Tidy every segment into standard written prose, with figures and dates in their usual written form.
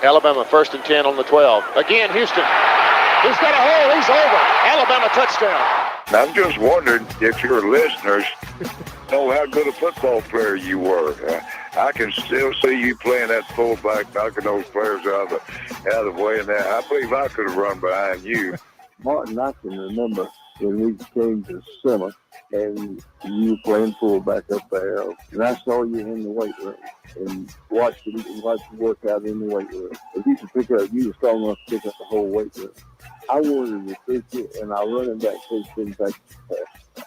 Alabama 1st and 10 on the 12. Again, Houston. He's got a hole. He's over. Alabama touchdown. I'm just wondering if your listeners know how good a football player you were. I can still see you playing that fullback, knocking those players out of the way. And that I believe I could have run behind you. Martin, I can remember when we came to summer and you were playing fullback up there, and I saw you in the weight room and watched you work out in the weight room. If you could you were strong enough to pick up the whole weight room. I wanted to pitch it, and our running back coach didn't take the pass.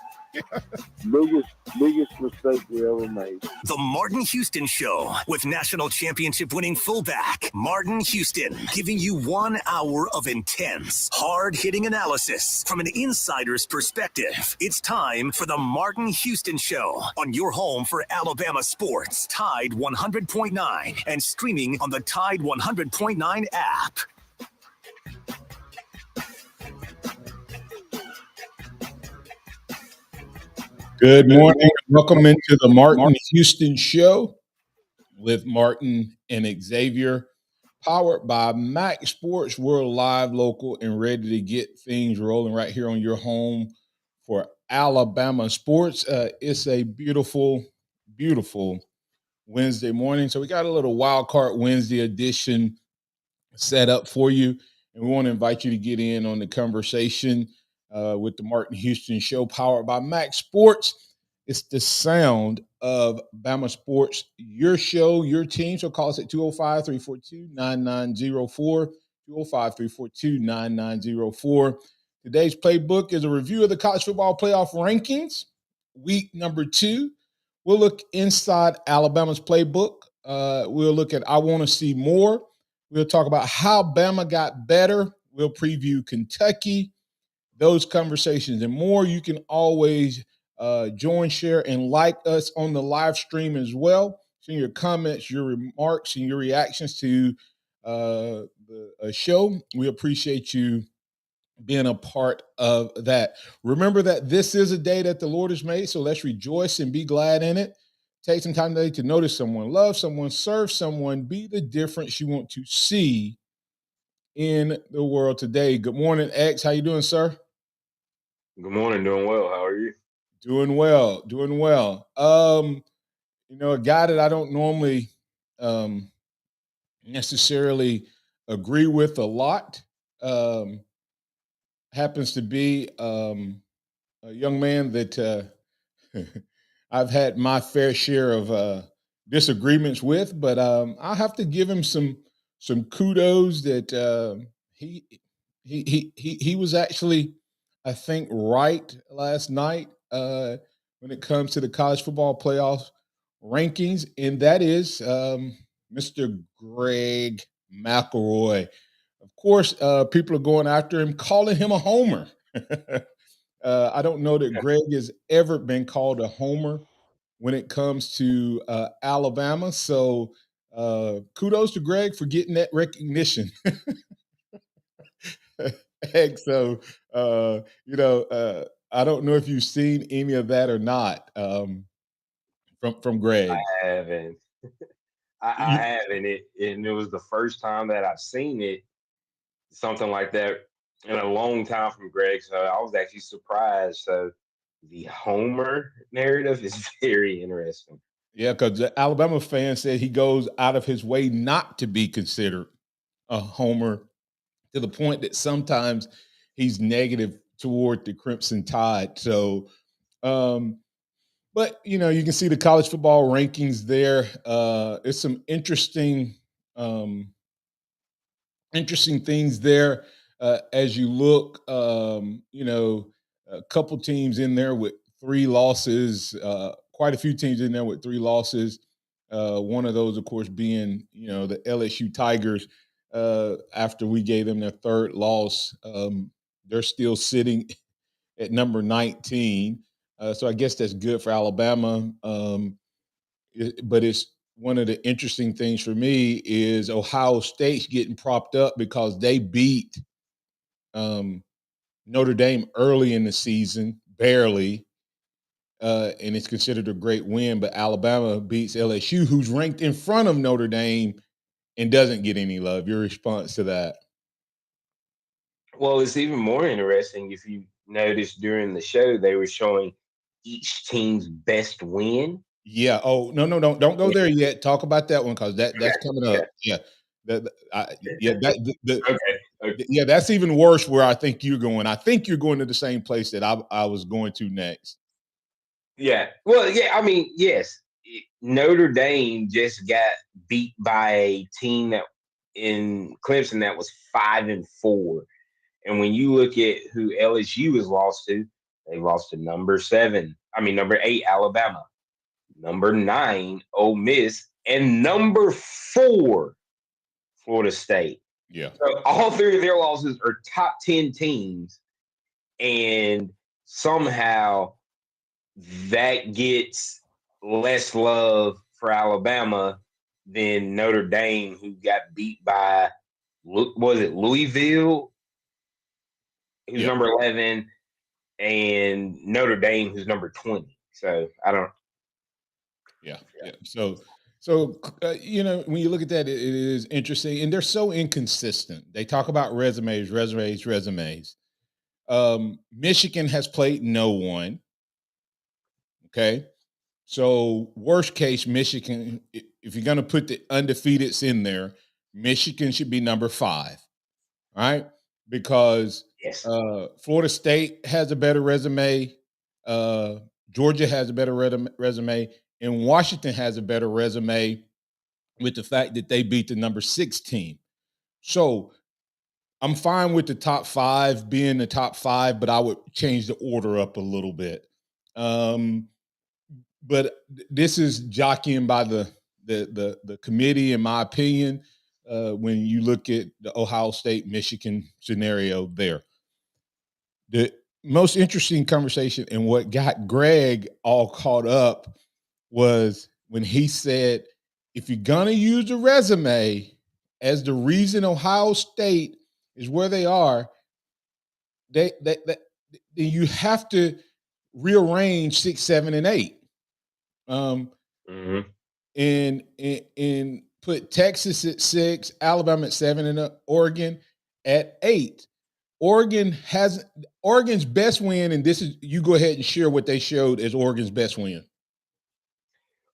Biggest mistake we ever made. The Martin Houston Show with national championship winning fullback Martin Houston, giving you 1 hour of intense, hard-hitting analysis from an insider's perspective. It's time for the Martin Houston Show on your home for Alabama sports, Tide 100.9, and streaming on the Tide 100.9 app. Good morning. Welcome into the Martin Houston Show with Martin and Xavier, powered by MaXSports. We're live, local, and ready to get things rolling right here on your home for Alabama sports. It's a beautiful, beautiful Wednesday morning. So we got a little Wild Card Wednesday edition set up for you, and we want to invite you to get in on the conversation with the Martin Houston Show, powered by MaXSports. It's the sound of Bama sports, your show, your team. So call us at 205-342-9904, 205-342-9904. Today's playbook is a review of the college football playoff rankings, week number 2. We'll look inside Alabama's playbook. We'll look at I want to see more. We'll talk about how Bama got better. We'll preview Kentucky. Those conversations and more. You can always join, share, and like us on the live stream as well. Send your comments, your remarks, and your reactions to the show. We appreciate you being a part of that. Remember that this is a day that the Lord has made, so let's rejoice and be glad in it. Take some time today to notice someone, love someone, serve someone, be the difference you want to see in the world today. Good morning, X. How you doing, sir? Good morning. Doing well. How are you? Doing well. A guy that I don't normally necessarily agree with a lot happens to be a young man that I've had my fair share of disagreements with, but I have to give him some kudos that he was actually, I think, right last night when it comes to the college football playoff rankings, and that is Mr. Greg McElroy. Of course, people are going after him, calling him a homer. I don't know that Greg has ever been called a homer when it comes to Alabama. So kudos to Greg for getting that recognition. Heck, so I don't know if you've seen any of that or not from Greg. I haven't. I haven't. And it was the first time that I've seen it, something like that, in a long time from Greg. So I was actually surprised. So the Homer narrative is very interesting. Yeah, because the Alabama fan said he goes out of his way not to be considered a homer, to the point that sometimes he's negative toward the Crimson Tide. So, but you can see the college football rankings there. It's some interesting things there as you look. A couple teams in there with 3 losses. Quite a few teams in there with 3 losses. One of those, of course, being the LSU Tigers. After we gave them their 3rd loss, they're still sitting at number 19. So I guess that's good for Alabama. But it's one of the interesting things for me is Ohio State's getting propped up because they beat Notre Dame early in the season, barely. And it's considered a great win, but Alabama beats LSU, who's ranked in front of Notre Dame and doesn't get any love. Your response to that? Well, it's even more interesting if you notice during the show they were showing each team's best win. Yeah. Oh, no, don't go there yet. Talk about that one because that's coming Okay. up. Yeah. Okay. Okay. Yeah, that's even worse where I think you're going. I think you're going to the same place that I was going to next. Yeah. Well, yeah, I mean, yes. Notre Dame just got beat by a team that in Clemson that was 5-4. And when you look at who LSU has lost to, they lost to number 8, Alabama, number 9, Ole Miss, and number 4, Florida State. Yeah. So all 3 of their losses are top 10 teams, and somehow that gets less love for Alabama than Notre Dame, who got beat by, was it Louisville, who's Yep. number 11, and Notre Dame, who's number 20. So I don't. Yeah. So when you look at that, it is interesting, and they're so inconsistent. They talk about resumes. Michigan has played no one. Okay. So worst case, Michigan, if you're going to put the undefeateds in there, Michigan should be number 5. All right. Because Yes. Florida State has a better resume. Georgia has a better resume. And Washington has a better resume with the fact that they beat the number 6 team. So I'm fine with the top 5 being the top 5, but I would change the order up a little bit. But this is jockeying by the committee, in my opinion, when you look at the Ohio State, Michigan scenario there. The most interesting conversation and what got Greg all caught up was when he said, if you're going to use a resume as the reason Ohio State is where they are, then you have to rearrange 6, 7, and 8. And put Texas at 6, Alabama at 7, and Oregon at 8. Oregon's best win, and this is, you go ahead and share what they showed as Oregon's best win.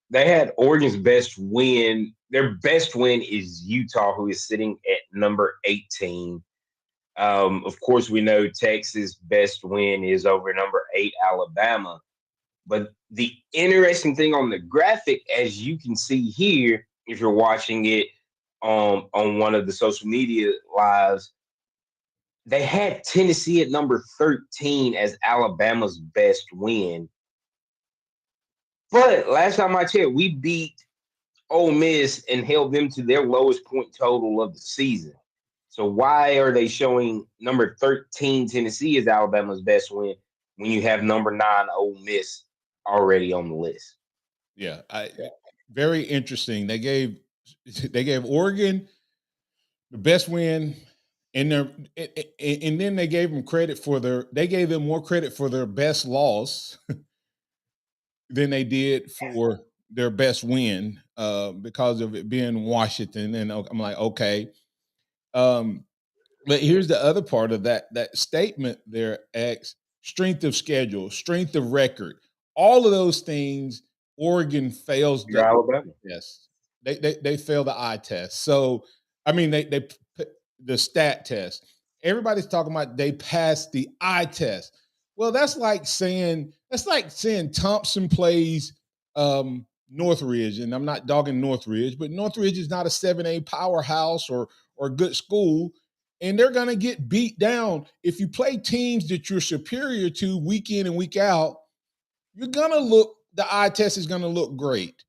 They had Oregon's best win. Their best win is Utah, who is sitting at number 18. Of course, we know Texas' best win is over number 8, Alabama. But the interesting thing on the graphic, as you can see here, if you're watching it on one of the social media lives, they had Tennessee at number 13 as Alabama's best win. But last time I checked, we beat Ole Miss and held them to their lowest point total of the season. So why are they showing number 13 Tennessee as Alabama's best win when you have number 9 Ole Miss already on the list? Yeah, very interesting. They gave Oregon the best win, and then they gave them more credit for their best loss than they did for their best win because of it being Washington. And I'm like, okay. But here's the other part of that statement there, X: strength of schedule, strength of record, all of those things. Oregon fails the Alabama. test. They fail the eye test. So I mean they the stat test. Everybody's talking about they passed the eye test. Well, that's like saying Thompson plays Northridge, and I'm not dogging Northridge, but Northridge is not a 7A powerhouse or a good school, and they're going to get beat down. If you play teams that you're superior to week in and week out, the eye test is going to look great.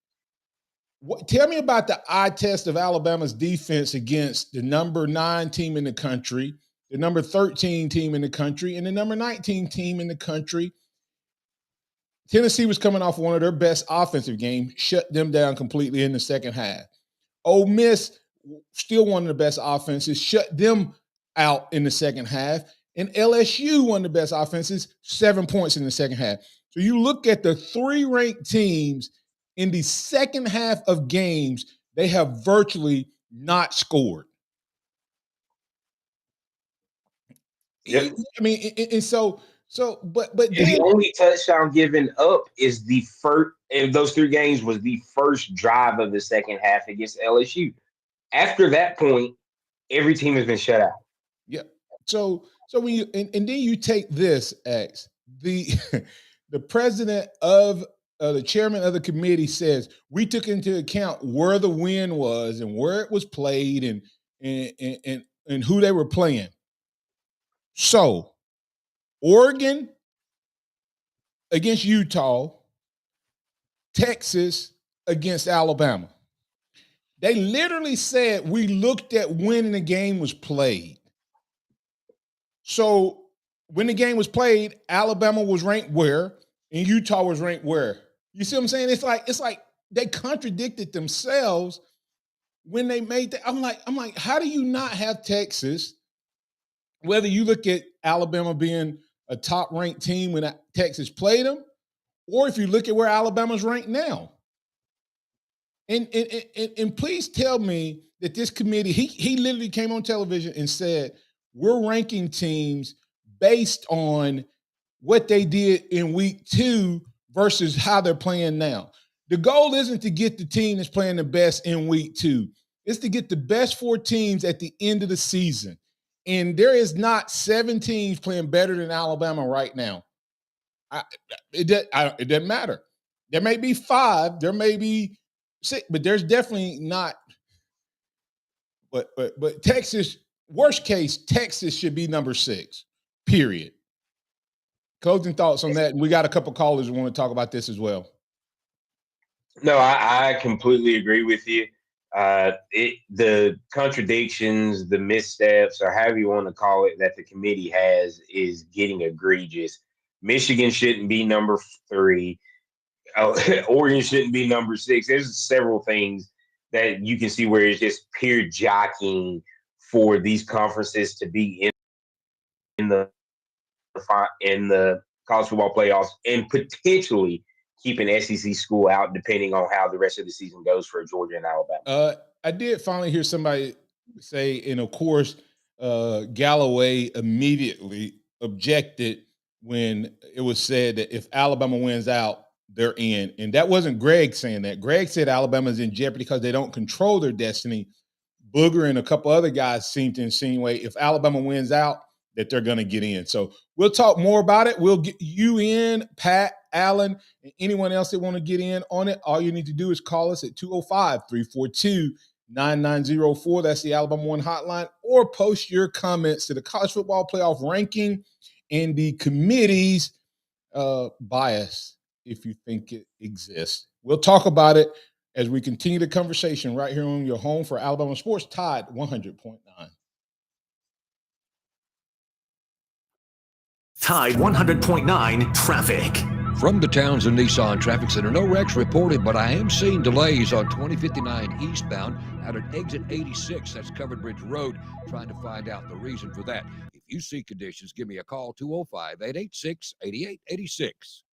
Tell me about the eye test of Alabama's defense against the number 9 team in the country, the number 13 team in the country, and the number 19 team in the country. Tennessee was coming off one of their best offensive games, shut them down completely in the second half. Ole Miss, still one of the best offenses, shut them out in the second half. And LSU, one of the best offenses, 7 points in the second half. So you look at the 3 ranked teams in the second half of games, they have virtually not scored. Yep. I mean, and but And then, the only touchdown given up is the first, and those 3 games was the first drive of the second half against LSU. After that point, every team has been shut out. yeah. So when you and then you take this, X, the the president of the chairman of the committee says we took into account where the win was and where it was played and who they were playing. So Oregon against Utah, Texas against Alabama. They literally said we looked at when the game was played. So when the game was played, Alabama was ranked where and Utah was ranked where. You see what I'm saying? It's like they contradicted themselves when they made that. I'm like, how do you not have Texas? Whether you look at Alabama being a top-ranked team when Texas played them, or if you look at where Alabama's ranked now. And please tell me that this committee, he literally came on television and said, we're ranking teams based on what they did in week 2 versus how they're playing now. The goal isn't to get the team that's playing the best in week 2. It's to get the best 4 teams at the end of the season. And there is not 7 teams playing better than Alabama right now. It doesn't matter. There may be 5, there may be 6, but there's definitely not. But Texas, worst case, Texas should be number 6, period. Closing thoughts on that. And we got a couple callers who want to talk about this as well. No, I completely agree with you. The contradictions, the missteps, or however you want to call it, that the committee has is getting egregious. Michigan shouldn't be number 3. Oregon shouldn't be number 6. There's several things that you can see where it's just pure jockeying for these conferences to be in the college football playoffs and potentially keep an SEC school out depending on how the rest of the season goes for Georgia and Alabama. I did finally hear somebody say, and of course, Galloway immediately objected when it was said that if Alabama wins out, they're in. And that wasn't Greg saying that. Greg said Alabama's in jeopardy because they don't control their destiny. Booger and a couple other guys seem to insinuate if Alabama wins out, that they're going to get in. So we'll talk more about it. We'll get you in, Pat, Allen, and anyone else that want to get in on it. All you need to do is call us at 205-342-9904. That's the Alabama One hotline, or post your comments to the college football playoff ranking and the committee's bias if you think it exists. We'll talk about it as we continue the conversation right here on your home for Alabama Sports, Tide 100.9. Tide 100.9 traffic. From the Townsend Nissan Traffic Center, no wrecks reported, but I am seeing delays on 2059 eastbound out at exit 86. That's Covered Bridge Road. Trying to find out the reason for that. If you see conditions, give me a call, 205-886-8886.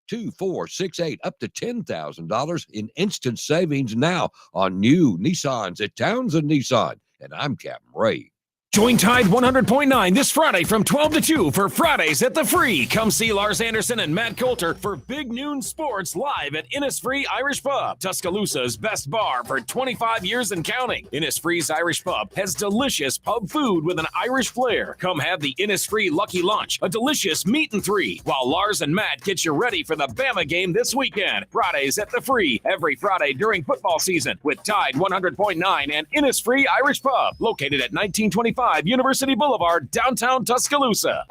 2468, up to $10,000 in instant savings now on new Nissans at Townsend Nissan. And I'm Captain Ray. Join Tide 100.9 this Friday from 12 to 2 for Fridays at the Free. Come see Lars Anderson and Matt Coulter for Big Noon Sports live at Innisfree Irish Pub, Tuscaloosa's best bar for 25 years and counting. Innisfree's Irish Pub has delicious pub food with an Irish flair. Come have the Innisfree Lucky Lunch, a delicious meat and 3, while Lars and Matt get you ready for the Bama game this weekend. Fridays at the Free, every Friday during football season with Tide 100.9 and Innisfree Irish Pub, located at 1925 University Boulevard, downtown Tuscaloosa.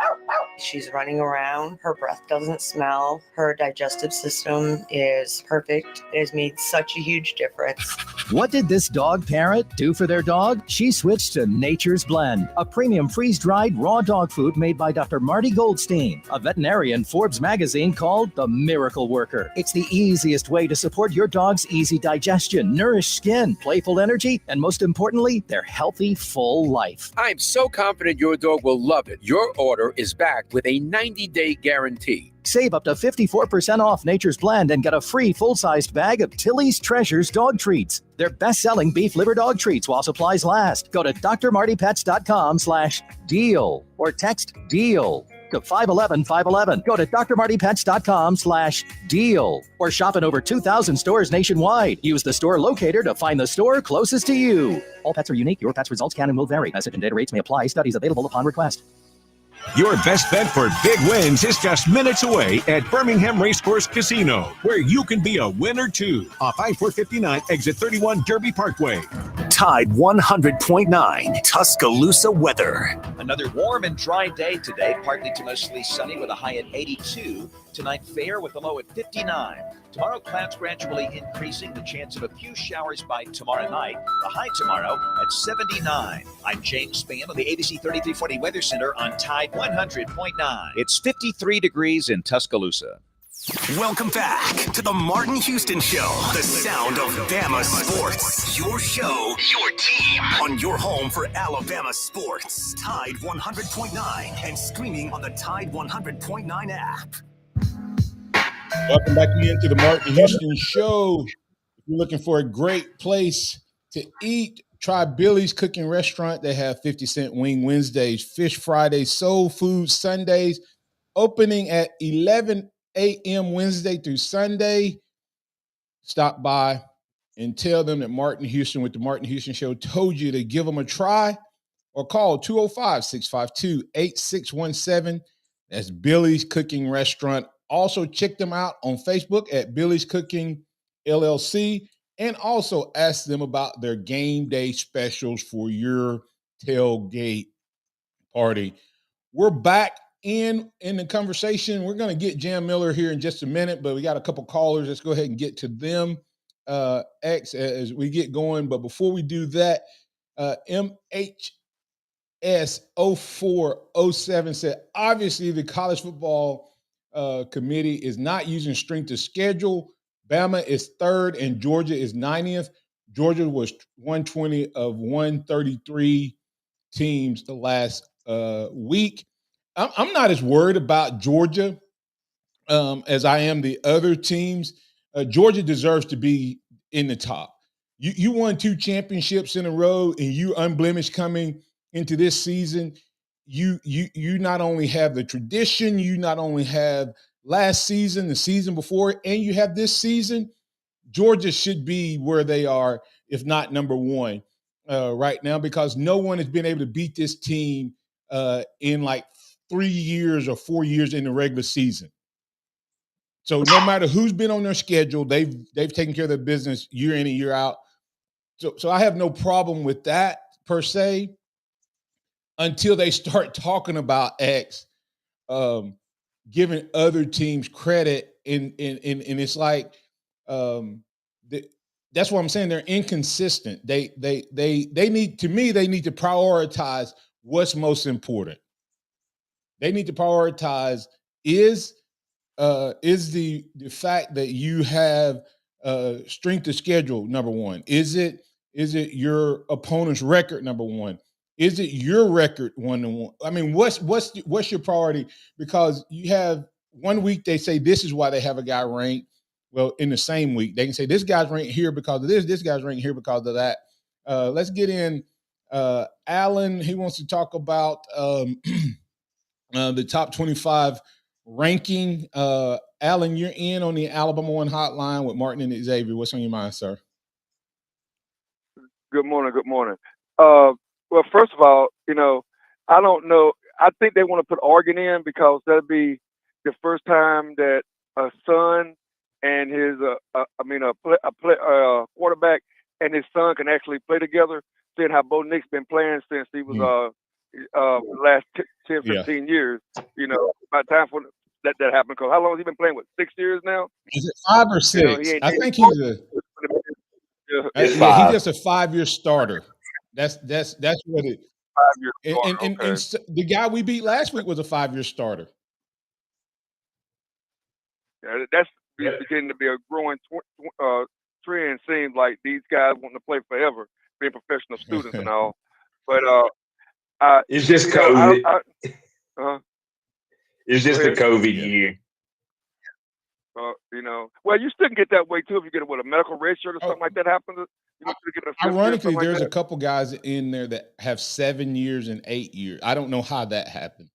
She's running around. Her breath doesn't smell. Her digestive system is perfect. It has made such a huge difference. What did this dog parent do for their dog? She switched to Nature's Blend, a premium freeze-dried raw dog food made by Dr. Marty Goldstein, a veterinarian Forbes magazine called the Miracle Worker. It's the easiest way to support your dog's easy digestion, nourished skin, playful energy, and most importantly, their healthy, full life. I'm so confident your dog will love it. Your order is back with a 90-day guarantee. Save up to 54% off Nature's Blend and get a free full-sized bag of Tilly's Treasures dog treats. They're best-selling beef liver dog treats while supplies last. Go to drmartypets.com/deal or text DEAL to 511-511. Go to drmartypets.com/deal or shop in over 2,000 stores nationwide. Use the store locator to find the store closest to you. All pets are unique. Your pet's results can and will vary. Message and data rates may apply. Studies available upon request. Your best bet for big wins is just minutes away at Birmingham Racecourse Casino, where you can be a winner too. Off I-459, exit 31 Derby Parkway. Tide 100.9 Tuscaloosa weather. Another warm and dry day today, partly to mostly sunny with a high at 82. Tonight, fair with a low at 59. Tomorrow, clouds gradually increasing, the chance of a few showers by tomorrow night. The high tomorrow at 79. I'm James Spann on the ABC 3340 Weather Center on Tide 100.9. It's 53 degrees in Tuscaloosa. Welcome back to the Martin Houston Show, the sound of Bama sports. Your show, your team, on your home for Alabama sports. Tide 100.9 and streaming on the Tide 100.9 app. Welcome back into the Martin Houston Show. If you're looking for a great place to eat, try Billy's Cooking Restaurant. They have 50-cent wing Wednesdays, fish Fridays, soul food Sundays, opening at 11 a.m. Wednesday through Sunday. Stop by and tell them that Martin Houston with the Martin Houston Show told you to give them a try, or call 205-652-8617. That's Billy's Cooking Restaurant. Also check them out on Facebook at Billy's Cooking LLC, and also ask them about their game day specials for your tailgate party. We're back in the conversation. We're going to get Jan Miller here in just a minute, but we got a couple callers. Let's go ahead and get to them as we get going. But before we do that, MHS0407 said, obviously the college football committee is not using strength of schedule. Bama is third and Georgia is 90th. Georgia was 120 of 133 teams the last week. I'm not as worried about Georgia as I am the other teams. Georgia deserves to be in the top. You won 2 championships in a row, and you unblemished coming into this season. You not only have the tradition, you not only have last season, the season before, and you have this season. Georgia should be where they are, if not number one right now, because no one has been able to beat this team in like 3 years or 4 years in the regular season. So no matter who's been on their schedule, they've taken care of their business year in and year out. So I have no problem with that per se, until they start talking about X, giving other teams credit, and it's like that's what I'm saying. They're inconsistent. They need to prioritize what's most important. They need to prioritize is the fact that you have strength of schedule, number one. Is it your opponent's record, number one? Is it your record 1-1? I mean, what's your priority? Because you have 1 week they say this is why they have a guy ranked. Well, in the same week they can say this guy's ranked here because of this guy's ranked here because of that. Let's get in Alan. He wants to talk about the top 25 ranking. Alan, you're in on the Alabama One hotline with Martin and Xavier. What's on your mind, sir? Good morning. Good morning. Well, first of all, I don't know. I think they want to put Oregon in because that'll be the first time that a son and his, quarterback and his son can actually play together. Seeing how Bo Nick's been playing since he was last 10, 15 years. By time for that happened. Because how long has he been playing? What, 6 years now? Is it 5 or 6? I think he's he's just a 5-year starter. That's what it. 5-year starter. And the guy we beat last week was a 5-year starter. Yeah, that's beginning to be a growing trend. Seems like these guys want to play forever, being professional students and all. But it's just COVID. It's just a COVID year. Well, you still can get that way too if you get a medical red shirt or something like that happens. Ironically, there's a couple guys in there that have 7 years and 8 years. I don't know how that happened.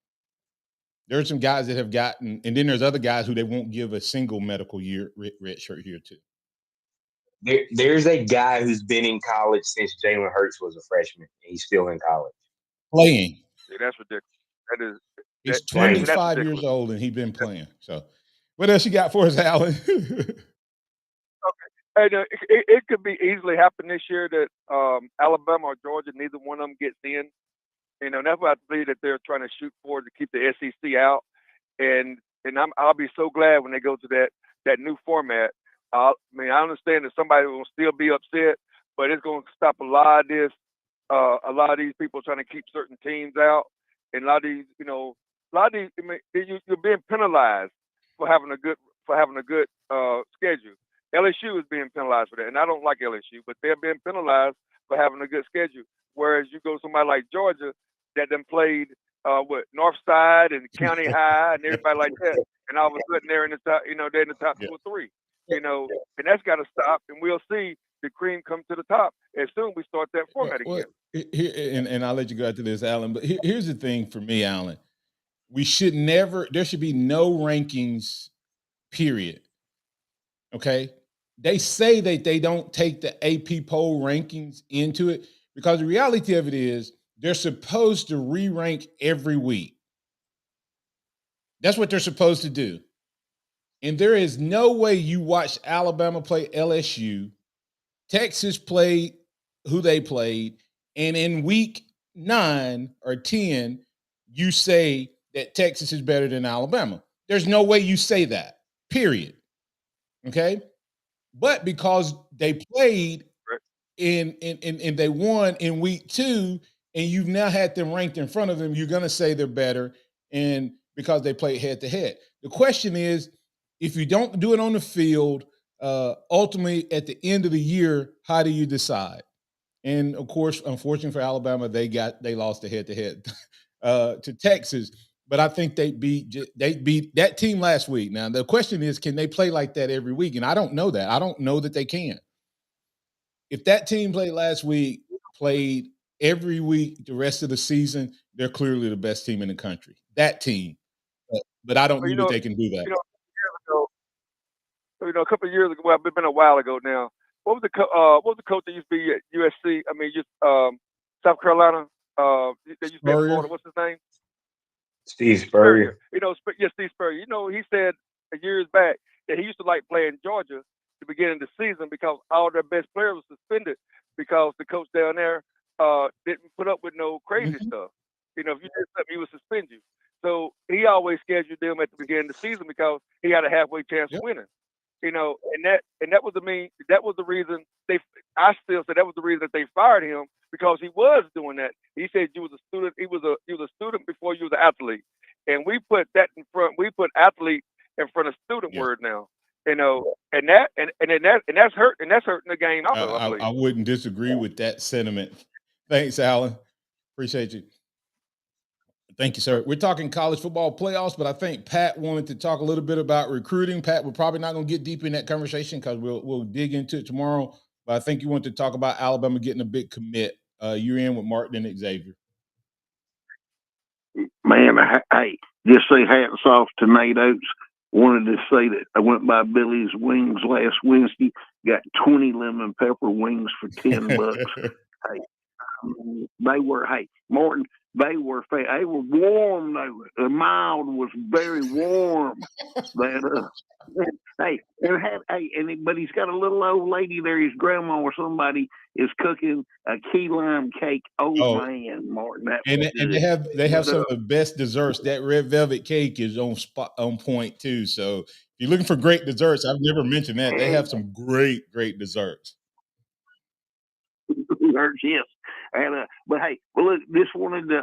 There's some guys that have gotten, and then there's other guys who they won't give a single medical year red shirt here too. There's a guy who's been in college since Jalen Hurts was a freshman. And he's still in college. Playing. Yeah, that's ridiculous. He's 25 years old and he's been playing. So what else you got for us, Alan? And it could be easily happen this year that Alabama or Georgia, neither one of them gets in. That's what I believe that they're trying to shoot for to keep the SEC out. And I'll be so glad when they go to that new format. I understand that somebody will still be upset, but it's going to stop a lot of this. A lot of these people trying to keep certain teams out, and a lot of these, you're being penalized for having a good schedule. LSU is being penalized for that, and I don't like LSU, but they're being penalized for having a good schedule. Whereas you go to somebody like Georgia that then played Northside and County High and everybody like that, and all of a sudden they're in the top, they're in the top 2 or 3, and that's got to stop. And we'll see the cream come to the top as soon as we start that format again. And I'll let you go after this, Alan. But here's the thing for me, Alan. There should be no rankings, period. Okay? They say that they don't take the AP poll rankings into it because the reality of it is they're supposed to re-rank every week. That's what they're supposed to do. And there is no way you watch Alabama play LSU, Texas play who they played, and in week 9 or 10, you say that Texas is better than Alabama. There's no way you say that, period. Okay? But because they played and they won in week 2, and you've now had them ranked in front of them, you're going to say they're better, and because they played head-to-head. The question is, if you don't do it on the field, ultimately at the end of the year, how do you decide? And of course, unfortunately for Alabama, they lost the head-to-head to Texas. But I think they beat that team last week. Now the question is, can they play like that every week? And I don't know that. I don't know that they can. If that team played last week, played every week the rest of the season, they're clearly the best team in the country. That team. But I don't know that they can do that. A couple of years ago, well, it's been a while ago now. What was the coach that used to be at USC? South Carolina. That used to be at Florida. What's his name? Steve Spurrier. Steve Spurrier. He said years back that he used to like playing Georgia at the beginning of the season because all their best players were suspended because the coach down there didn't put up with no crazy stuff. If you did something, he would suspend you. So he always scheduled them at the beginning of the season because he had a halfway chance of winning. And that was the reason I still say that was the reason that they fired him, because he was doing that. He said you was a student. He was a student before you was an athlete, and we put that in front. We put athlete in front of student word now. And that's hurting the game. I wouldn't disagree with that sentiment. Thanks, Alan. Appreciate you. Thank you, sir. We're talking college football playoffs, but I think Pat wanted to talk a little bit about recruiting. Pat, we're probably not going to get deep in that conversation because we'll dig into it tomorrow. But I think you want to talk about Alabama getting a big commit. You're in with Martin and Xavier. Man, hey, just say hats off to Nate Oates. Wanted to say that I went by Billy's Wings last Wednesday, got 20 lemon pepper wings for $10. Hey, they were, Martin, they were warm though. The mild was very warm. But he's got a little old lady there. His grandma or somebody is cooking a key lime cake. Oh man, Martin, they have some of the best desserts. That red velvet cake is on point too. So if you're looking for great desserts, I've never mentioned that. They have some great desserts. Yes. And but hey, look, just wanted to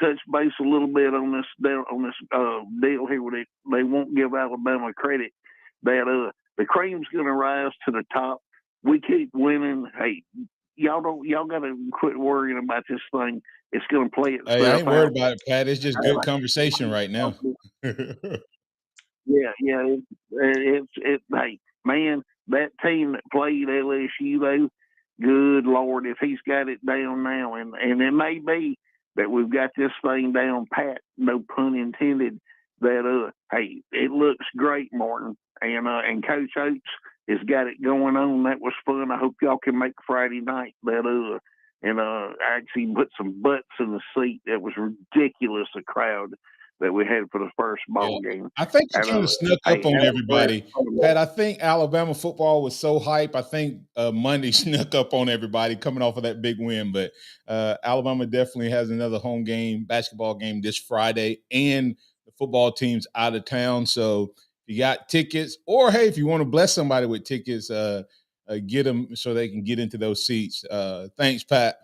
touch base a little bit on this deal here where they won't give Alabama credit that the cream's going to rise to the top. We keep winning. Hey, y'all got to quit worrying about this thing. It's going to play itself Hey, I ain't worried out. about it, Pat. It's just good conversation right now. Yeah. Hey, man, that team that played LSU, though, good Lord, if he's got it down now, and it may be that we've got this thing down pat, no pun intended, that, hey, it looks great, Martin. And Coach Oates has got it going on. That was fun. I hope y'all can make Friday night. Actually put some butts in the seat. That was ridiculous, the crowd that we had for the first ball game. I think it kind of snuck up on everybody. Pat, I think Alabama football was so hype. I think Monday snuck up on everybody coming off of that big win. But Alabama definitely has another home game, basketball game this Friday, and the football team's out of town. So if you got tickets, or hey, if you want to bless somebody with tickets, get them so they can get into those seats. Thanks, Pat.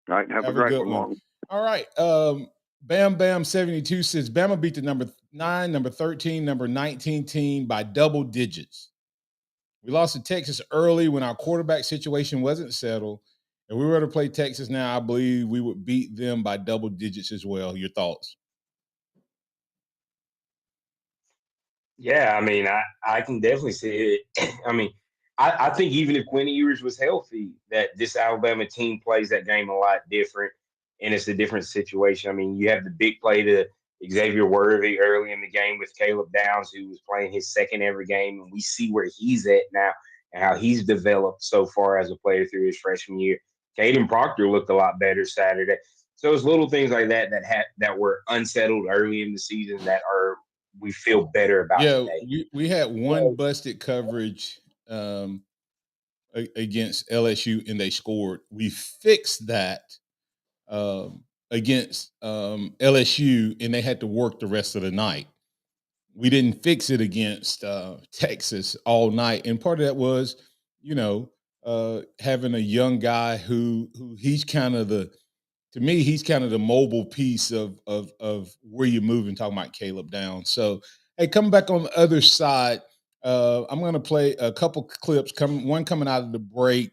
All right, have a great one. All right. Bam Bam 72 says Bama beat the number 9, number 13, number 19 team by double digits. We lost to Texas early when our quarterback situation wasn't settled. If we were to play Texas now, I believe we would beat them by double digits as well. Your thoughts? Yeah, I mean, I can definitely see it. I mean, I think even if Quinn Ewers was healthy, that this Alabama team plays that game a lot different, and it's a different situation. I mean, you have the big play to Xavier Worthy early in the game with Caleb Downs, who was playing his second ever game, and we see where he's at now and how he's developed so far as a player through his freshman year. Caden Proctor looked a lot better Saturday. So it's little things like that that were unsettled early in the season that we feel better about today. We had one busted coverage against LSU, and they scored. We fixed that against LSU, and they had to work the rest of the night. We didn't fix it against Texas all night, and part of that was, having a young guy who he's kind of he's kind of the mobile piece of where you're moving, talking about Caleb Downs. So, hey, coming back on the other side, I'm going to play a couple clips, one coming out of the break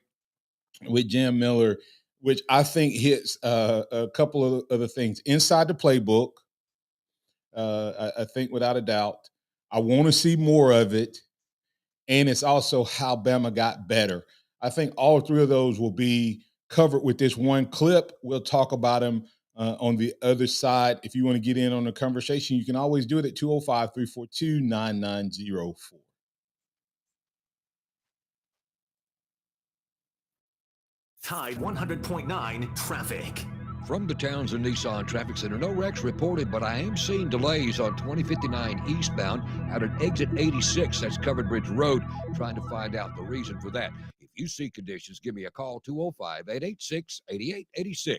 with Jim Miller, which I think hits a couple of other things. Inside the playbook, I think without a doubt. I want to see more of it. And it's also how Bama got better. I think all three of those will be covered with this one clip. We'll talk about them on the other side. If you want to get in on the conversation, you can always do it at 205-342-9904. Tide 100.9 traffic. From the Townsend Nissan Traffic Center, no wrecks reported, but I am seeing delays on 2059 eastbound out at exit 86. That's Covered Bridge Road. Trying to find out the reason for that. If you see conditions, give me a call, 205-886-8886.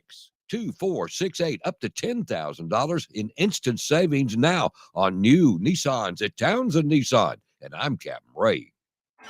2468, up to $10,000 in instant savings now on new Nissans at Townsend Nissan. And I'm Captain Ray.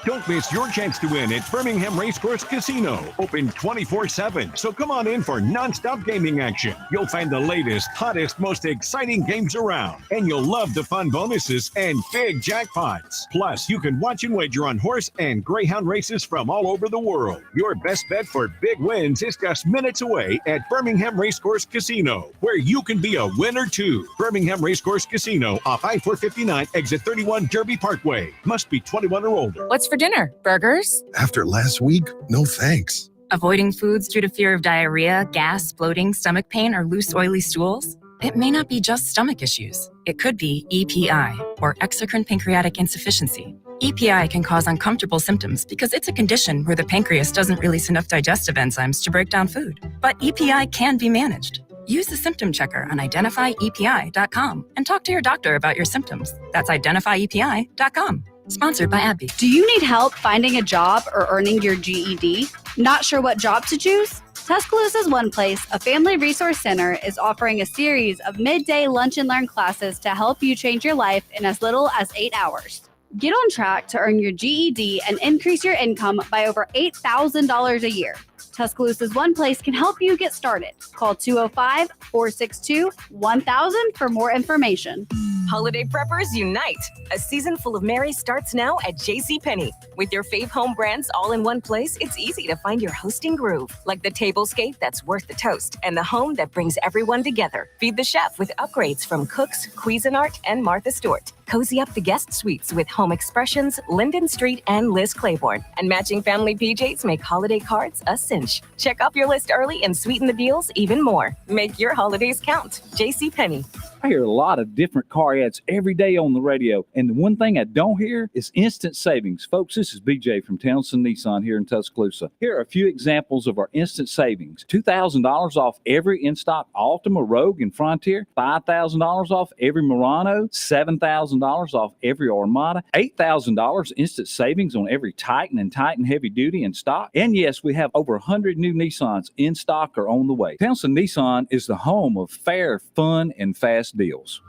Don't miss your chance to win at Birmingham Racecourse Casino. Open 24/7, so come on in for nonstop gaming action. You'll find the latest, hottest, most exciting games around. And you'll love the fun bonuses and big jackpots. Plus, you can watch and wager on horse and greyhound races from all over the world. Your best bet for big wins is just minutes away at Birmingham Racecourse Casino, where you can be a winner too. Birmingham Racecourse Casino off I-459, exit 31 Derby Parkway. Must be 21 or older. What's for dinner? Burgers? After last week, no thanks. Avoiding foods due to fear of diarrhea, gas, bloating, stomach pain, or loose, oily stools? It may not be just stomach issues. It could be EPI, or exocrine pancreatic insufficiency. EPI can cause uncomfortable symptoms because it's a condition where the pancreas doesn't release enough digestive enzymes to break down food. But EPI can be managed. Use the symptom checker on identifyepi.com and talk to your doctor about your symptoms. That's identifyepi.com. Sponsored by AbbVie. Do you need help finding a job or earning your GED? Not sure what job to choose? Tuscaloosa's One Place, a family resource center, is offering a series of midday lunch and learn classes to help you change your life in as little as 8 hours. Get on track to earn your GED and increase your income by over $8,000 a year. Tuscaloosa's One Place can help you get started. Call 205-462-1000 for more information. Holiday preppers unite. A season full of merry starts now at JCPenney. With your fave home brands all in one place, it's easy to find your hosting groove. Like the tablescape that's worth the toast and the home that brings everyone together. Feed the chef with upgrades from Cooks, Cuisinart, and Martha Stewart. Cozy up the guest suites with Home Expressions, Linden Street, and Liz Claiborne. And matching family PJs make holiday cards a cinch. Check off your list early and sweeten the deals even more. Make your holidays count. JCPenney. I hear a lot of different car ads every day on the radio, and the one thing I don't hear is instant savings. Folks, this is BJ from Townsend Nissan here in Tuscaloosa. Here are a few examples of our instant savings. $2,000 off every in-stock Altima, Rogue, and Frontier. $5,000 off every Murano. $7,000 off every Armada. $8,000 instant savings on every Titan and Titan Heavy Duty in stock. And yes, we have over 100 new Nissans in stock or on the way. Townsend Nissan is the home of fair, fun, and fast deals.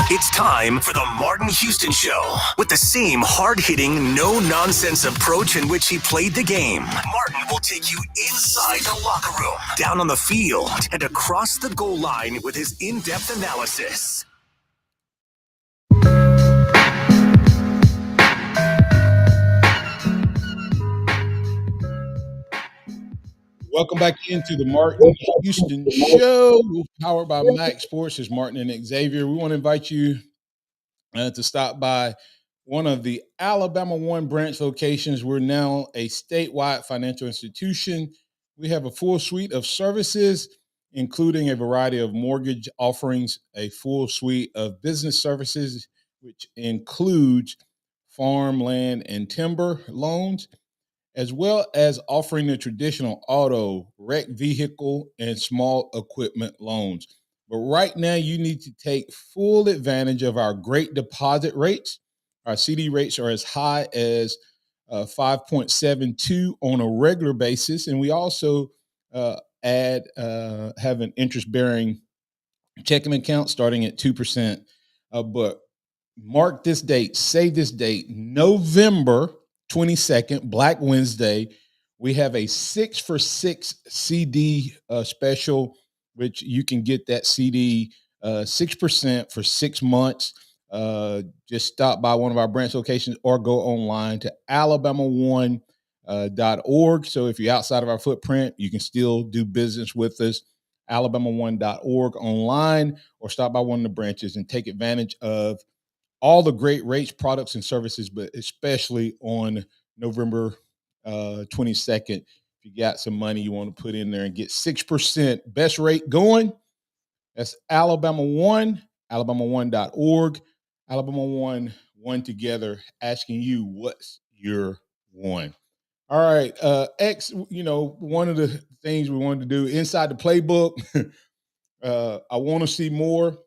It's time for the Martin Houston Show. With the same hard-hitting, no-nonsense approach in which he played the game, Martin will take you inside the locker room, down on the field, and across the goal line with his in-depth analysis. Welcome back into the Martin Houston Show, powered by MaXSports. It's Martin and Xavier. We want to invite you to stop by one of the Alabama One branch locations. We're now a statewide financial institution. We have a full suite of services, including a variety of mortgage offerings, a full suite of business services, which includes farm, land, and timber loans, as well as offering the traditional auto, wreck vehicle, and small equipment loans. But right now, you need to take full advantage of our great deposit rates. Our CD rates are as high as 5.72 on a regular basis, and we also have an interest-bearing checking account starting at 2%. But mark this date, save this date, November 22nd, Black Wednesday. We have a 6-for-6 CD special, which you can get that CD 6% for 6 months. Just stop by one of our branch locations or go online to alabama1.org. So if you're outside of our footprint, you can still do business with us. alabama1.org online, or stop by one of the branches and take advantage of all the great rates, products, and services, but especially on November 22nd. If you got some money you want to put in there and get 6% best rate going, that's Alabama One, alabama1.org, Alabama one together, asking you what's your one. All right, X, one of the things we wanted to do inside the playbook, I want to see more,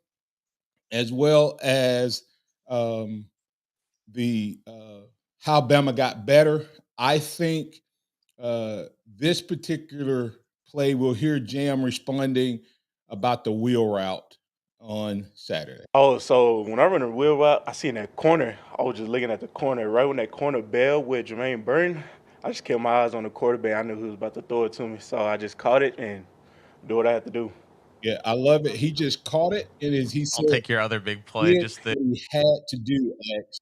as well as the how Bama got better. I think this particular play, we'll hear Jam responding about the wheel route on Saturday. Oh, so when I run a wheel route, I seen that corner. I was just looking at the corner. Right when that corner bailed with Jermaine Burton, I just kept my eyes on the quarterback. I knew he was about to throw it to me, so I just caught it and do what I had to do. Yeah, I love it. He just caught it, and as he said, I'll take your other big play. What he had to do, X.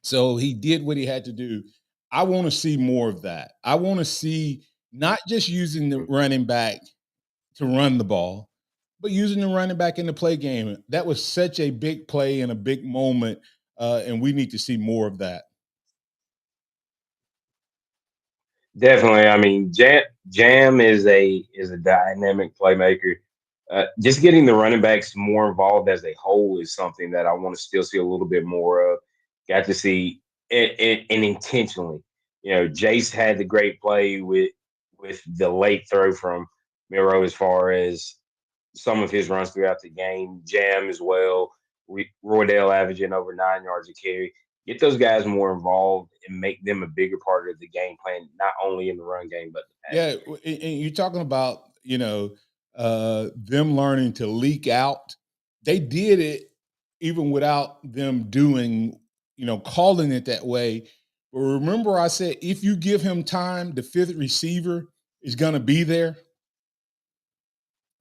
So he did what he had to do. I want to see more of that. I want to see not just using the running back to run the ball, but using the running back in the play game. That was such a big play and a big moment, and we need to see more of that. Definitely. I mean, Jam is a dynamic playmaker. Just getting the running backs more involved as a whole is something that I want to still see a little bit more of. Got to see and intentionally. Jace had the great play with the late throw from Miro as far as some of his runs throughout the game. Jam as well. Roydell averaging over 9 yards a carry. Get those guys more involved and make them a bigger part of the game plan, not only in the run game, but the pass game. And you're talking about, them learning to leak out. They did it even without them doing, calling it that way. But remember I said, if you give him time, the fifth receiver is going to be there.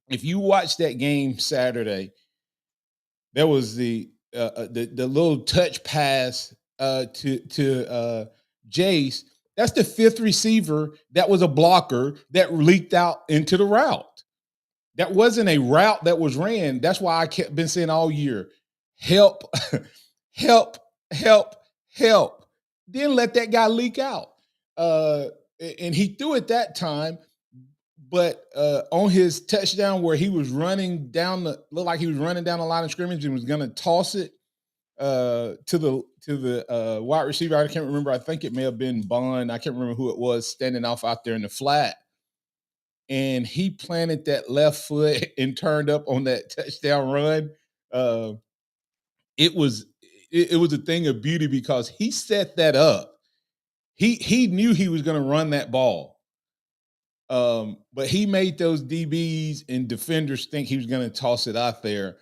If you watch that game Saturday, there was the little touch pass to Jace. That's the fifth receiver that was a blocker that leaked out into the route. That wasn't a route that was ran. That's why I kept been saying all year, help, help, help, help. Then let that guy leak out. And he threw it that time, but on his touchdown where he was running down looked like he was running down the line of scrimmage and was going to toss it to the wide receiver. I can't remember. I think it may have been Bond. I can't remember who it was standing off out there in the flat. And he planted that left foot and turned up on that touchdown run. It was a thing of beauty because he set that up. He knew he was going to run that ball, but he made those DBs and defenders think he was going to toss it out there.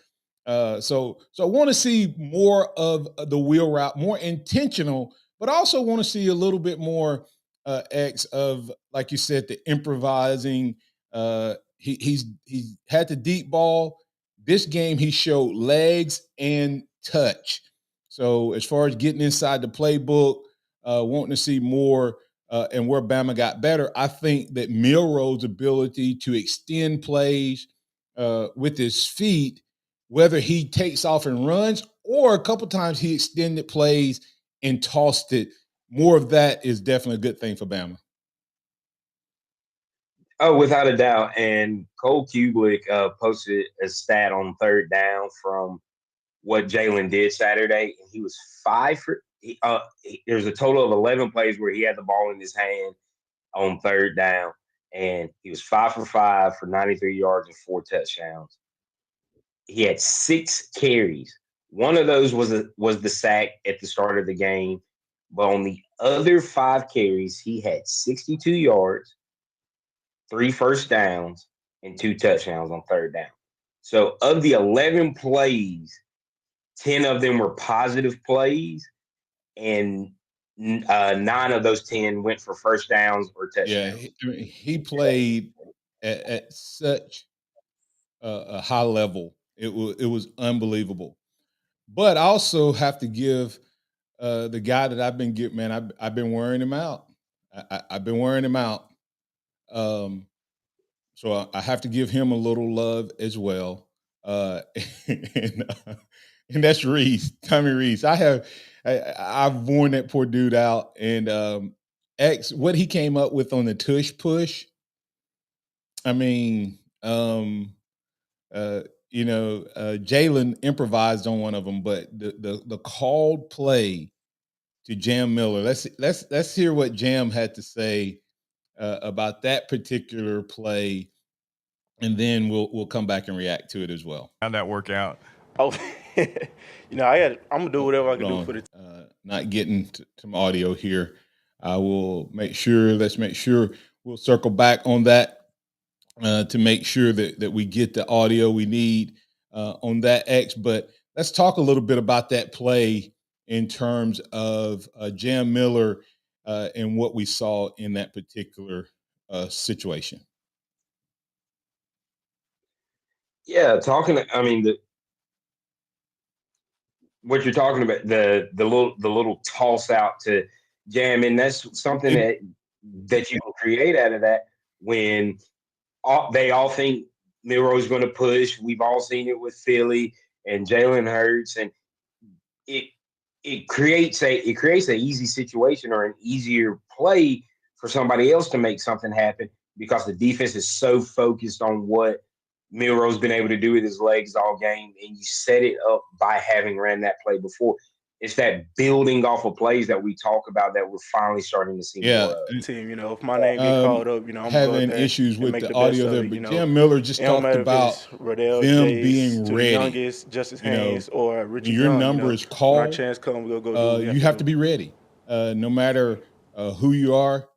So I want to see more of the wheel route, more intentional, but I also want to see a little bit more X of, like you said, the improvising. He's had the deep ball. This game he showed legs and touch. So as far as getting inside the playbook, wanting to see more and where Bama got better, I think that Milroe's ability to extend plays with his feet, whether he takes off and runs or a couple times he extended plays and tossed it, more of that is definitely a good thing for Bama. Oh, without a doubt. And Cole Kubelik posted a stat on third down from what Jalen did Saturday. And he was 5 for there's a total of 11 plays where he had the ball in his hand on third down. And he was 5 for 5 for 93 yards and 4 touchdowns. He had 6 carries. One of those was the sack at the start of the game. But on the other 5 carries, he had 62 yards, 3 first downs, and 2 touchdowns on third down. So of the 11 plays, 10 of them were positive plays, and 9 of those 10 went for first downs or touchdowns. Yeah, he played at such a high level. It was unbelievable. But I also have to give the guy that I've been getting, man, I've been wearing him out. I've been wearing him out. So I have to give him a little love as well. And that's Reese, Tommy Reese. I've worn that poor dude out. And X, what he came up with on the tush push. I mean, Jalen improvised on one of them, but the called play to Jam Miller. Let's hear what Jam had to say about that particular play, and then we'll come back and react to it as well. How'd that work out? Oh, I'm gonna do whatever I can do for the. Not getting to my audio here. I will make sure. Let's make sure we'll circle back on that to make sure that we get the audio we need on that X. But let's talk a little bit about that play in terms of Jam Miller and what we saw in that particular situation. Yeah, what you're talking about, the little toss out to Jam, and that's something that you can create out of that when they all think Milroe's going to push. We've all seen it with Philly and Jalen Hurts, and it creates an easy situation or an easier play for somebody else to make something happen because the defense is so focused on what Milroe's been able to do with his legs all game, and you set it up by having ran that play before. It's that building off of plays that we talk about that we're finally starting to see more of. Team, if my name get called up, I'm having issues with the audio there, but Jam Miller just talked about them being ready. Youngest, Justice Haynes, or Richard when your Young, number is called, when our chance comes, we'll go do you have to be ready, no matter who you are.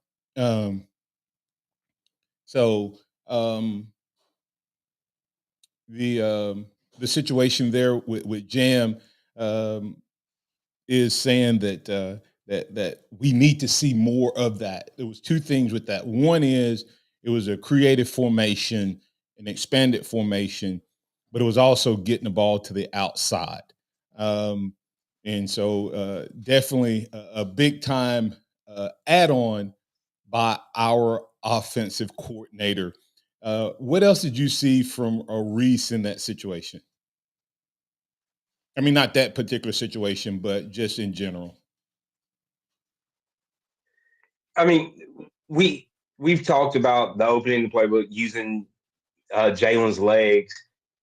The situation there with Jam is saying that that we need to see more of that. There was 2 things with that. One is it was a creative formation, an expanded formation, but it was also getting the ball to the outside. And so definitely a big time add-on by our offensive coordinator. What else did you see from Reese in that situation? I mean, not that particular situation, but just in general. I mean, we've talked about the opening of the playbook using Jalen's legs,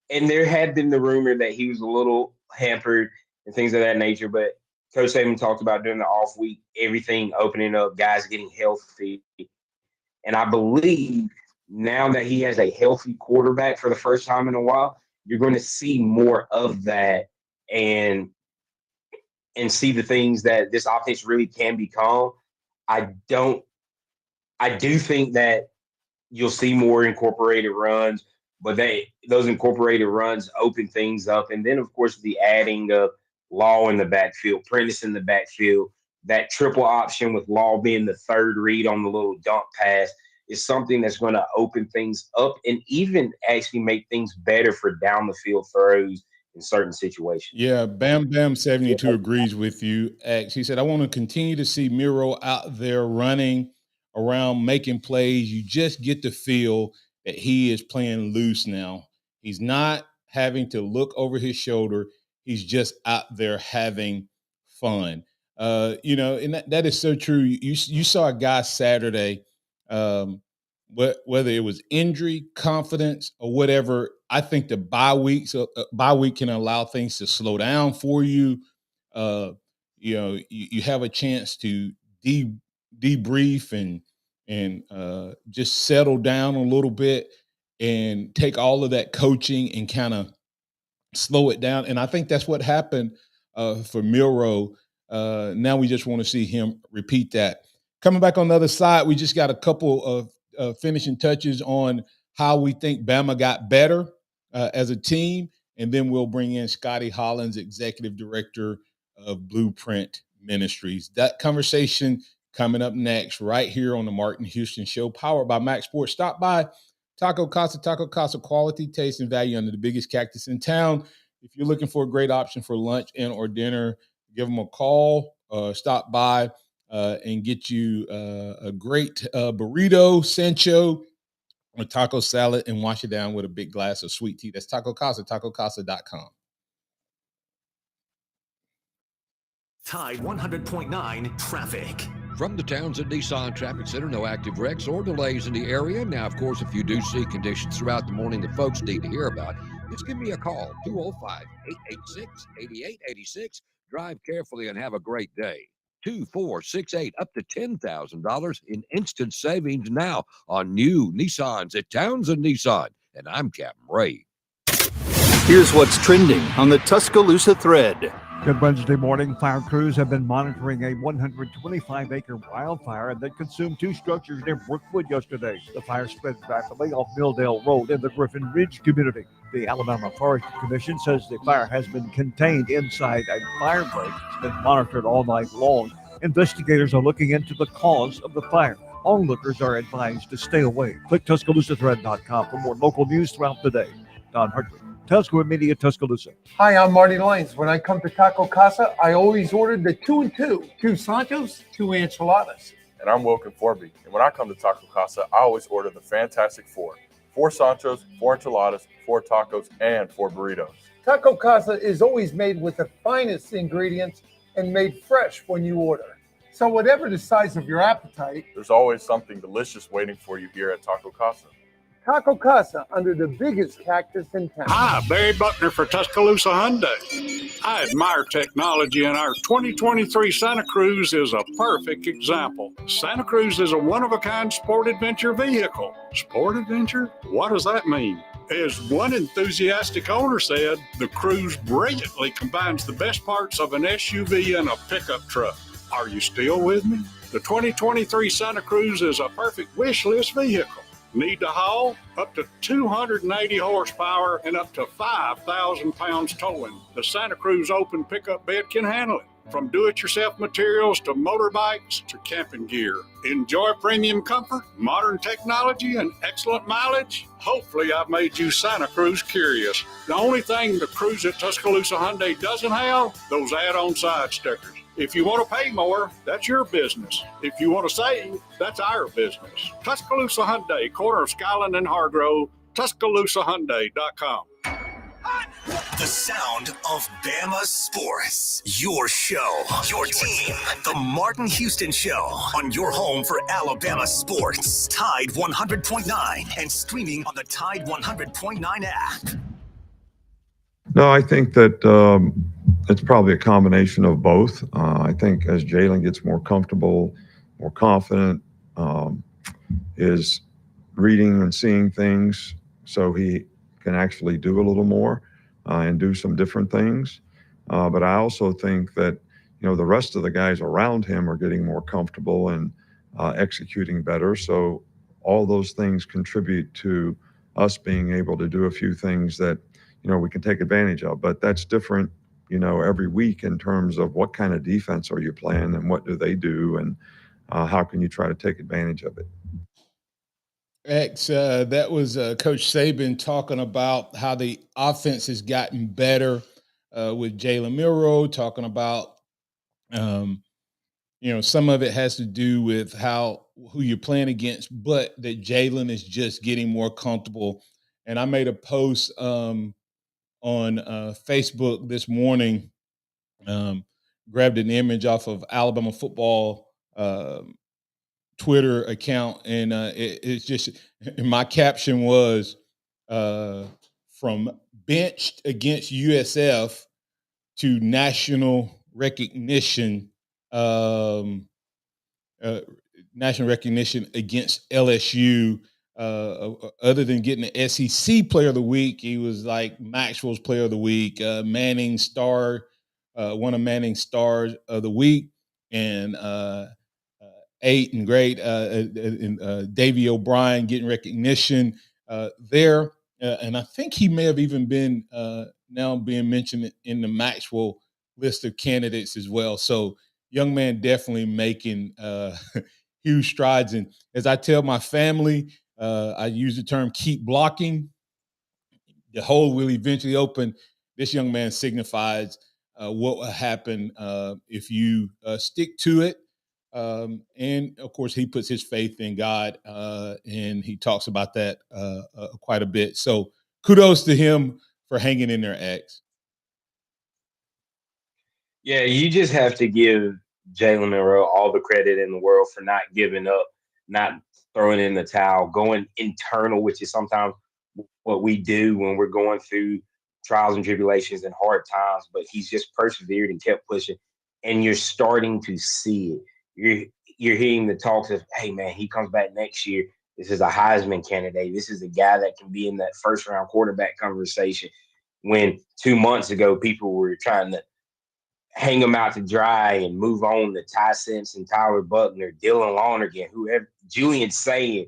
and there had been the rumor that he was a little hampered and things of that nature. But Coach Saban talked about during the off week, everything opening up, guys getting healthy, and I believe now that he has a healthy quarterback for the first time in a while, you're going to see more of that and see the things that this offense really can become. I do think that you'll see more incorporated runs, but those incorporated runs open things up. And then, of course, the adding of Law in the backfield, Prentice in the backfield, that triple option with Law being the third read on the little dump pass is something that's going to open things up and even actually make things better for down the field throws in certain situations. Yeah, Bam Bam 72 agrees with you, X. He said, I want to continue to see Miro out there running around, making plays. You just get the feel that he is playing loose now. He's not having to look over his shoulder. He's just out there having fun. And that is so true. You saw a guy Saturday, whether it was injury, confidence, or whatever. I think the bye week can allow things to slow down for you. You have a chance to debrief and just settle down a little bit and take all of that coaching and kind of slow it down. And I think that's what happened for Miro. Now we just want to see him repeat that. Coming back on the other side, we just got a couple of finishing touches on how we think Bama got better as a team. And then we'll bring in Scotty Hollins, Executive Director of Blueprint Ministries. That conversation coming up next right here on the Martin Houston Show, powered by MaXSports. Stop by Taco Casa quality, taste, and value under the biggest cactus in town. If you're looking for a great option for lunch and or dinner, give them a call, stop by and get you a great burrito, Sancho, or taco salad, and wash it down with a big glass of sweet tea. That's Taco Casa, tacocasa.com. Tide 100.9 traffic. From the Townsend Nissan Traffic Center, no active wrecks or delays in the area. Now, of course, if you do see conditions throughout the morning that folks need to hear about, just give me a call, 205-886-8886. Drive carefully and have a great day. 2468, up to $10,000 in instant savings now on new Nissans at Townsend Nissan. And I'm Captain Ray. Here's what's trending on the Tuscaloosa thread. Good Wednesday morning. Fire crews have been monitoring a 125-acre wildfire that consumed two structures near Brookwood yesterday. The fire spread rapidly off Milldale Road in the Griffin Ridge community. The Alabama Forest Commission says the fire has been contained inside a fire break. It's been monitored all night long. Investigators are looking into the cause of the fire. Onlookers are advised to stay away. Click TuscaloosaThread.com for more local news throughout the day. Don Hartley, Tuscaloosa Media, Tuscaloosa. Hi, I'm Marty Lyons. When I come to Taco Casa, I always order the 2 and 2. 2 Sanchos, 2 enchiladas. And I'm Wilkin Forby. And when I come to Taco Casa, I always order the Fantastic Four. 4 Sanchos, 4 enchiladas, 4 tacos, and 4 burritos. Taco Casa is always made with the finest ingredients and made fresh when you order. So whatever the size of your appetite, there's always something delicious waiting for you here at Taco Casa. Taco Casa, under the biggest cactus in town. Hi, Barry Buckner for Tuscaloosa Hyundai. I admire technology, and our 2023 Santa Cruz is a perfect example. Santa Cruz is a one-of-a-kind sport adventure vehicle. Sport adventure? What does that mean? As one enthusiastic owner said, the Cruz brilliantly combines the best parts of an SUV and a pickup truck. Are you still with me? The 2023 Santa Cruz is a perfect wish list vehicle. Need to haul? Up to 280 horsepower and up to 5,000 pounds towing. The Santa Cruz open pickup bed can handle it. From do-it-yourself materials to motorbikes to camping gear. Enjoy premium comfort, modern technology, and excellent mileage? Hopefully I've made you Santa Cruz curious. The only thing the Cruise at Tuscaloosa Hyundai doesn't have, those add-on side stickers. If you want to pay more, that's your business. If you want to save, that's our business. Tuscaloosa Hyundai, corner of Skyland and Hargrove, TuscaloosaHyundai.com. The sound of Bama sports. Your show, your team. The Martin Houston Show on your home for Alabama sports. Tide 100.9 and streaming on the Tide 100.9 app. No, I think that it's probably a combination of both. I think as Jalen gets more comfortable, more confident, is reading and seeing things so he can actually do a little more and do some different things. But I also think that, the rest of the guys around him are getting more comfortable and executing better. So all those things contribute to us being able to do a few things that, we can take advantage of. But that's different, every week in terms of what kind of defense are you playing and what do they do and how can you try to take advantage of it. That was Coach Saban talking about how the offense has gotten better with Jalen Milroe, talking about, some of it has to do with who you're playing against, but that Jalen is just getting more comfortable. And I made a post on Facebook this morning, grabbed an image off of Alabama football Twitter account, and it's just, and my caption was from benched against USF to national recognition, national recognition against LSU. Other than getting the SEC Player of the Week, he was like Maxwell's Player of the Week, Manning Star, one of Manning's Stars of the Week, and 8 and great, Davey O'Brien getting recognition there. And I think he may have even been now being mentioned in the Maxwell list of candidates as well. So young man definitely making huge strides. And as I tell my family, I use the term keep blocking. The hole will eventually open. This young man signifies what will happen if you stick to it. And of course, he puts his faith in God, and he talks about that quite a bit. So kudos to him for hanging in there, X. Yeah, you just have to give Jalen Milroe all the credit in the world for not giving up, not throwing in the towel, going internal, which is sometimes what we do when we're going through trials and tribulations and hard times. But he's just persevered and kept pushing, and you're starting to see it. You're hearing the talks of, hey, man, he comes back next year. This is a Heisman candidate. This is a guy that can be in that first-round quarterback conversation. When 2 months ago, people were trying to hang him out to dry and move on to Ty Simpson, Tyler Buckner, Dylan Lonergan, whoever, Julian Saying,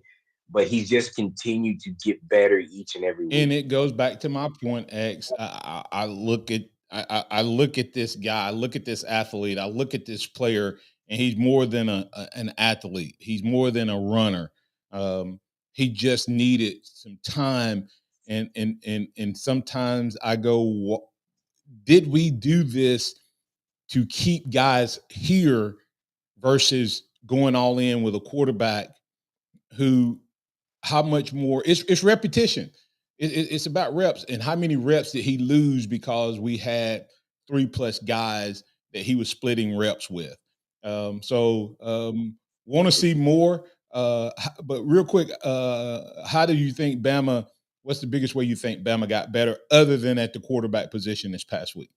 but he's just continued to get better each and every week. And it goes back to my point, X. I look at this guy, I look at this athlete, I look at this player, and he's more than an athlete. He's more than a runner. He just needed some time, and sometimes I go, did we do this to keep guys here versus going all in with a quarterback who, how much more, it's repetition. It's about reps, and how many reps did he lose because we had 3+ guys that he was splitting reps with. Want to see more, but real quick, how do you think Bama, what's the biggest way you think Bama got better other than at the quarterback position this past week?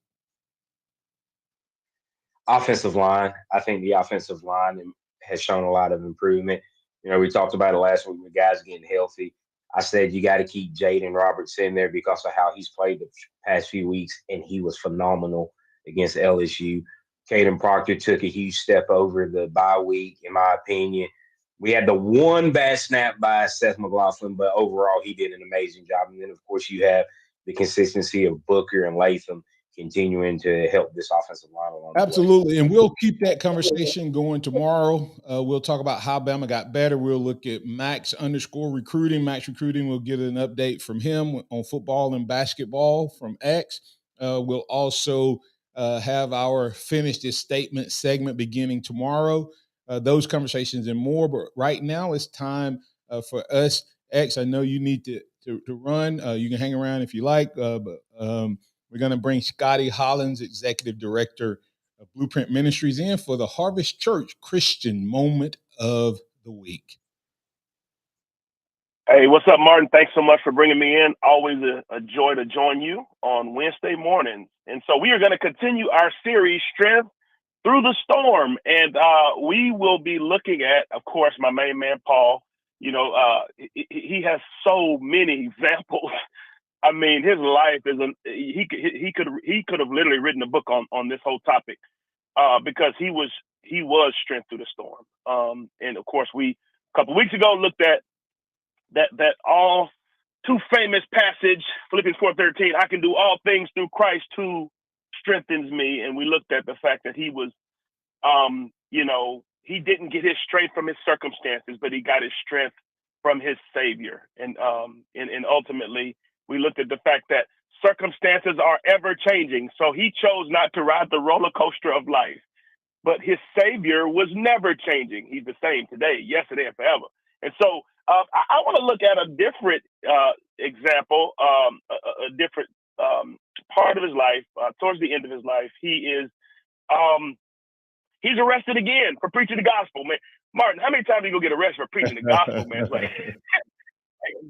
Offensive line. I think the offensive line has shown a lot of improvement. We talked about it last week with guys getting healthy. I said you got to keep Jaden Roberts in there because of how he's played the past few weeks, and he was phenomenal against LSU. Caden Proctor took a huge step over the bye week, in my opinion. We had the one bad snap by Seth McLaughlin, but overall he did an amazing job. And then, of course, you have the consistency of Booker and Latham continuing to help this offensive line along the way. Absolutely. And we'll keep that conversation going tomorrow. We'll talk about how Bama got better. We'll look at Max_recruiting. Max Recruiting, we'll get an update from him on football and basketball from X. We'll also have our Finish This Statement segment beginning tomorrow. Those conversations and more. But right now it's time for us. X, I know you need to run. You can hang around if you like, but we're going to bring Scotty Hollins, Executive Director of Blueprint Ministries, in for the Harvest Church Christian Moment of the Week. Hey, what's up, Martin? Thanks so much for bringing me in. Always a joy to join you on Wednesday mornings. And so we are going to continue our series, Strength Through the Storm. And we will be looking at, of course, my main man, Paul. You know, he has so many examples. I mean, his life is he could have literally written a book on this whole topic because he was strength through the storm. And of course, we a couple weeks ago looked at that all too famous passage, Philippians 4:13. I can do all things through Christ who strengthens me. And we looked at the fact that he was, he didn't get his strength from his circumstances, but he got his strength from his Savior. And ultimately, we looked at the fact that circumstances are ever changing. So he chose not to ride the roller coaster of life, but his Savior was never changing. He's the same today, yesterday, and forever. And so I want to look at a different example, a different part of his life. Towards the end of his life, he's arrested again for preaching the gospel, man. Martin, how many times are you gonna get arrested for preaching the gospel, man? It's like,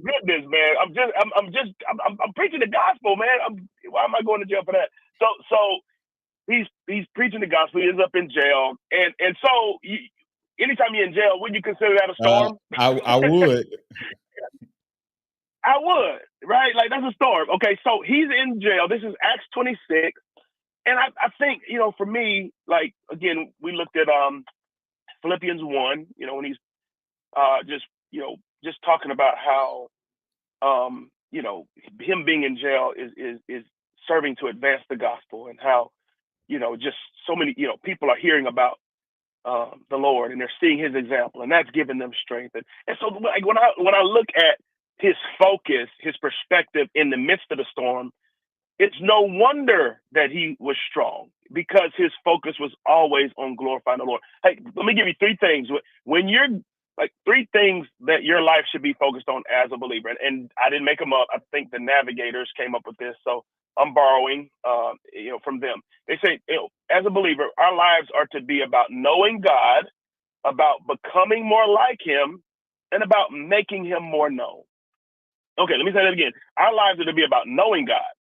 goodness, man. I'm preaching the gospel, man. Why am I going to jail for that? So he's preaching the gospel. He ends up in jail, and so anytime you're in jail, would you consider that a storm? I would. I would, right? Like, that's a storm. Okay, so he's in jail. This is Acts 26, and I think, for me, like, again, we looked at Philippians 1. When he's just talking about how, him being in jail is serving to advance the gospel, and how, just so many, people are hearing about the Lord, and they're seeing his example, and that's giving them strength. And so, like, when I look at his focus, his perspective in the midst of the storm, it's no wonder that he was strong, because his focus was always on glorifying the Lord. Hey, let me give you three things. When you're like, three things that your life should be focused on as a believer. And I didn't make them up. I think the Navigators came up with this. So I'm borrowing, from them. They say, as a believer, our lives are to be about knowing God, about becoming more like him, and about making him more known. Okay, let me say that again. Our lives are to be about knowing God,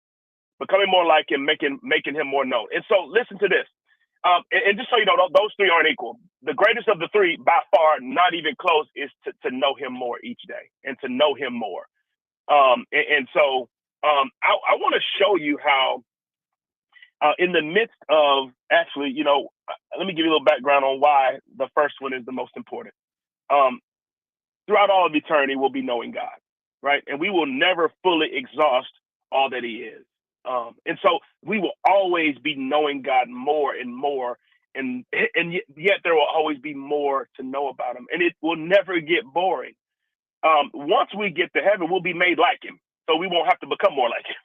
becoming more like him, making him more known. And so listen to this. And just so you know, those three aren't equal. The greatest of the three, by far, not even close, is to know him more each day and to know him more. So I want to show you how in the midst of, actually, let me give you a little background on why the first one is the most important. Throughout all of eternity, we'll be knowing God, right? And we will never fully exhaust all that he is. And so we will always be knowing God more and more, and yet there will always be more to know about him, and it will never get boring. Once we get to heaven, we'll be made like him, so we won't have to become more like him,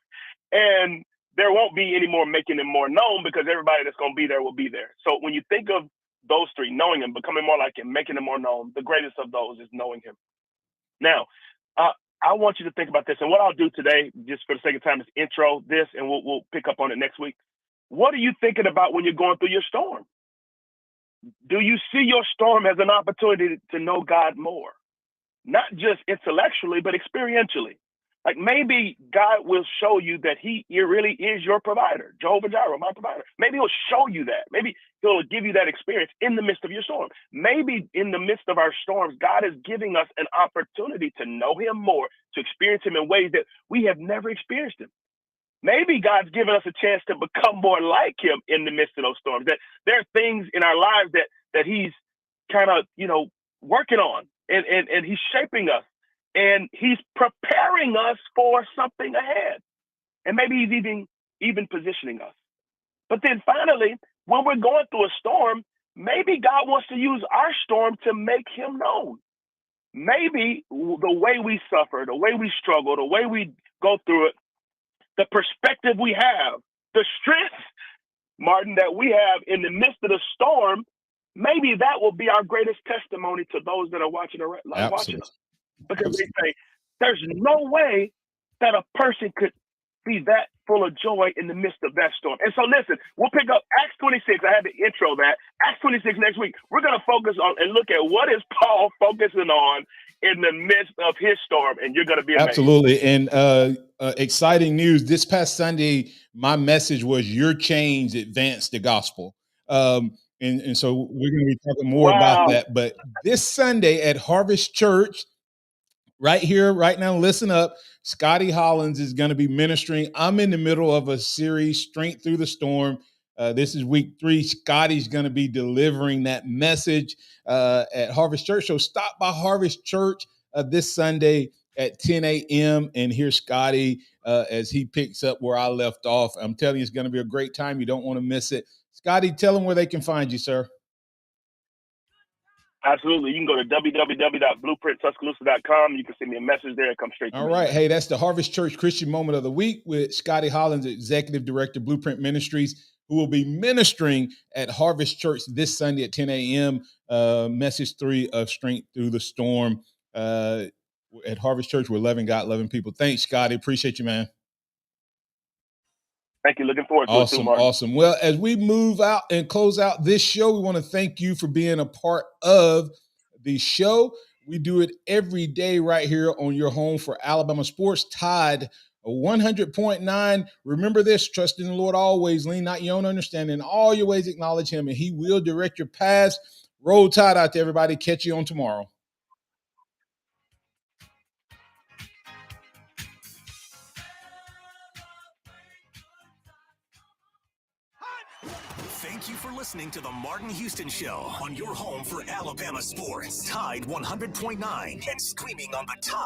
and there won't be any more making him more known, because everybody that's going to be there will be there. So when you think of those three, knowing him, becoming more like him, making him more known, the greatest of those is knowing him. Now, I want you to think about this. And what I'll do today, just for the sake of time, is intro this, and we'll pick up on it next week. What are you thinking about when you're going through your storm? Do you see your storm as an opportunity to know God more? Not just intellectually, but experientially. Like, maybe God will show you that he really is your provider, Jehovah Jireh, my provider. Maybe he'll show you that. Maybe he'll give you that experience in the midst of your storm. Maybe in the midst of our storms, God is giving us an opportunity to know him more, to experience him in ways that we have never experienced him. Maybe God's given us a chance to become more like him in the midst of those storms. That there are things in our lives that he's kind of, working on, and he's shaping us. And he's preparing us for something ahead. And maybe he's even positioning us. But then finally, when we're going through a storm, maybe God wants to use our storm to make him known. Maybe the way we suffer, the way we struggle, the way we go through it, the perspective we have, the strength, Martin, that we have in the midst of the storm, maybe that will be our greatest testimony to those that are watching us. Because they say, there's no way that a person could be that full of joy in the midst of that storm. And so listen, we'll pick up Acts 26. I had to intro that. Acts 26 next week. We're going to focus on and look at what is Paul focusing on in the midst of his storm. And you're going to be amazed. Absolutely. And exciting news. This past Sunday, my message was your change advanced the gospel. And so we're going to be talking more about that. But this Sunday at Harvest Church, right here, right now, listen up. Scotty Hollins is going to be ministering. I'm in the middle of a series, Strength Through the Storm. This is week 3. Scotty's going to be delivering that message at Harvest Church. So stop by Harvest Church this Sunday at 10 a.m. and hear Scotty as he picks up where I left off. I'm telling you, it's going to be a great time. You don't want to miss it. Scotty, tell them where they can find you, sir. Absolutely. You can go to www.blueprinttuscaloosa.com. You can send me a message there and come straight to me. All right. Hey, that's the Harvest Church Christian Moment of the Week with Scotty Hollins, Executive Director, Blueprint Ministries, who will be ministering at Harvest Church this Sunday at 10 a.m. Message 3 of Strength Through the Storm at Harvest Church. We're loving God, loving people. Thanks, Scotty. Appreciate you, man. Thank you. Looking forward to it too, Martin. Awesome. Well, as we move out and close out this show, we want to thank you for being a part of the show. We do it every day right here on your home for Alabama sports. Tide 100.9. Remember this: trust in the Lord always, lean not your own understanding. In all your ways acknowledge him, and he will direct your paths. Roll Tide out to everybody. Catch you on tomorrow. Thank you for listening to the Martin Houston Show on your home for Alabama sports. Tide 100.9 and streaming on the Tide.